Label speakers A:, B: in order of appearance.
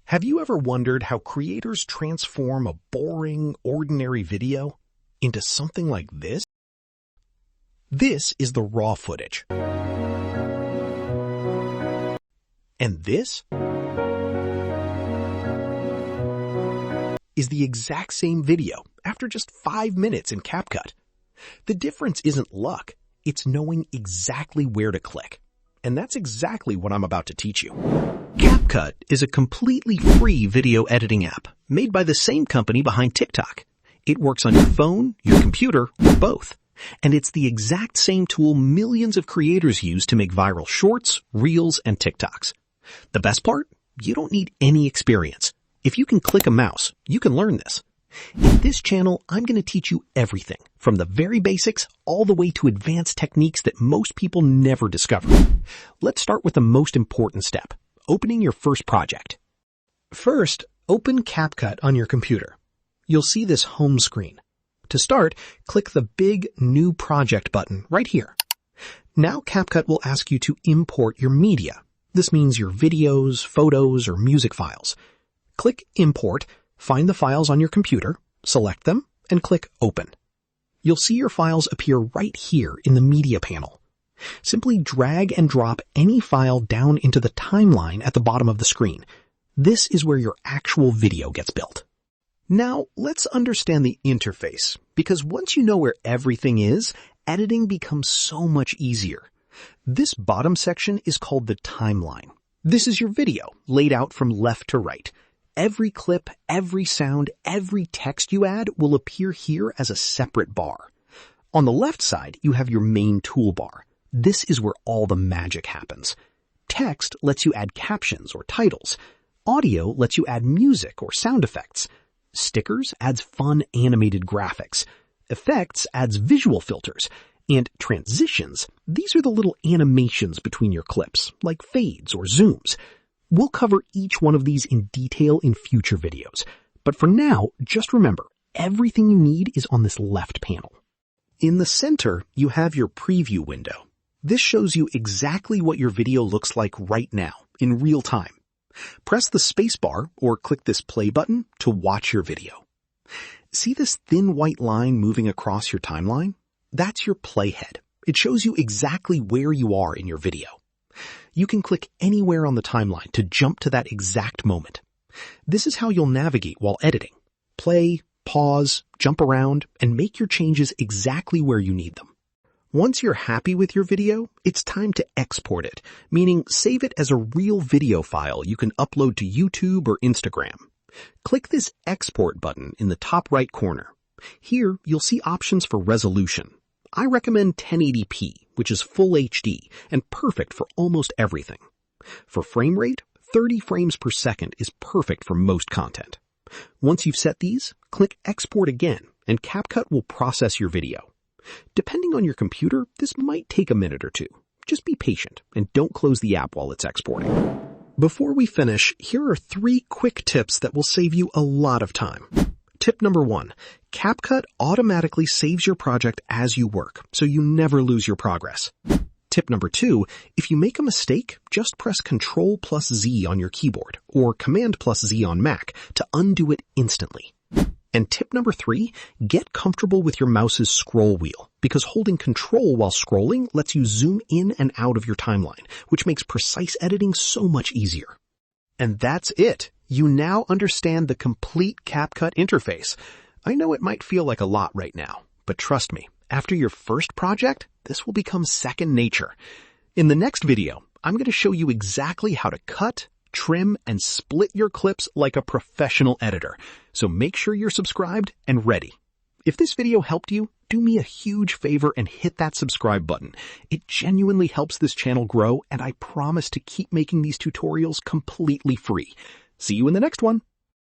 A: Have you ever wondered how creators transform a boring, ordinary video into something like this? This is the raw footage. And this is the exact same video after just 5 minutes in CapCut. The difference isn't luck, it's knowing exactly where to click. And that's exactly what I'm about to teach you. CapCut is a completely free video editing app made by the same company behind TikTok. It works on your phone, your computer, or both. And it's the exact same tool millions of creators use to make viral shorts, reels, and TikToks. The best part? You don't need any experience. If you can click a mouse, you can learn this. In this channel, I'm going to teach you everything, from the very basics all the way to advanced techniques that most people never discover. Let's start with the most important step, opening your first project. First, open CapCut on your computer. You'll see this home screen. To start, click the big New Project button right here. Now CapCut will ask you to import your media. This means your videos, photos, or music files. Click Import, find the files on your computer, select them, and click Open. You'll see your files appear right here in the Media panel. Simply drag and drop any file down into the timeline at the bottom of the screen. This is where your actual video gets built. Now, let's understand the interface, because once you know where everything is, editing becomes so much easier. This bottom section is called the timeline. This is your video, laid out from left to right. Every clip, every sound, every text you add will appear here as a separate bar. On the left side, you have your main toolbar. This is where all the magic happens. Text lets you add captions or titles. Audio lets you add music or sound effects. Stickers adds fun animated graphics. Effects adds visual filters. And transitions, these are the little animations between your clips, like fades or zooms. We'll cover each one of these in detail in future videos. But for now, just remember, everything you need is on this left panel. In the center, you have your preview window. This shows you exactly what your video looks like right now, in real time. Press the spacebar or click this play button to watch your video. See this thin white line moving across your timeline? That's your playhead. It shows you exactly where you are in your video. You can click anywhere on the timeline to jump to that exact moment. This is how you'll navigate while editing. Play, pause, jump around, and make your changes exactly where you need them. Once you're happy with your video, it's time to export it, meaning save it as a real video file you can upload to YouTube or Instagram. Click this Export button in the top right corner. Here, you'll see options for resolution. I recommend 1080p, which is full HD and perfect for almost everything. For frame rate, 30 frames per second is perfect for most content. Once you've set these, click Export again, and CapCut will process your video. Depending on your computer, this might take a minute or two. Just be patient and don't close the app while it's exporting. Before we finish, here are 3 quick tips that will save you a lot of time. Tip number 1, CapCut automatically saves your project as you work, so you never lose your progress. Tip number 2, if you make a mistake, just press Ctrl+Z on your keyboard, or Command+Z on Mac to undo it instantly. And tip number 3, get comfortable with your mouse's scroll wheel, because holding Control while scrolling lets you zoom in and out of your timeline, which makes precise editing so much easier. And that's it. You now understand the complete CapCut interface. I know it might feel like a lot right now, but trust me, after your first project, this will become second nature. In the next video, I'm going to show you exactly how to cut, trim, and split your clips like a professional editor. So make sure you're subscribed and ready. If this video helped you, do me a huge favor and hit that subscribe button. It genuinely helps this channel grow, and I promise to keep making these tutorials completely free. See you in the next one.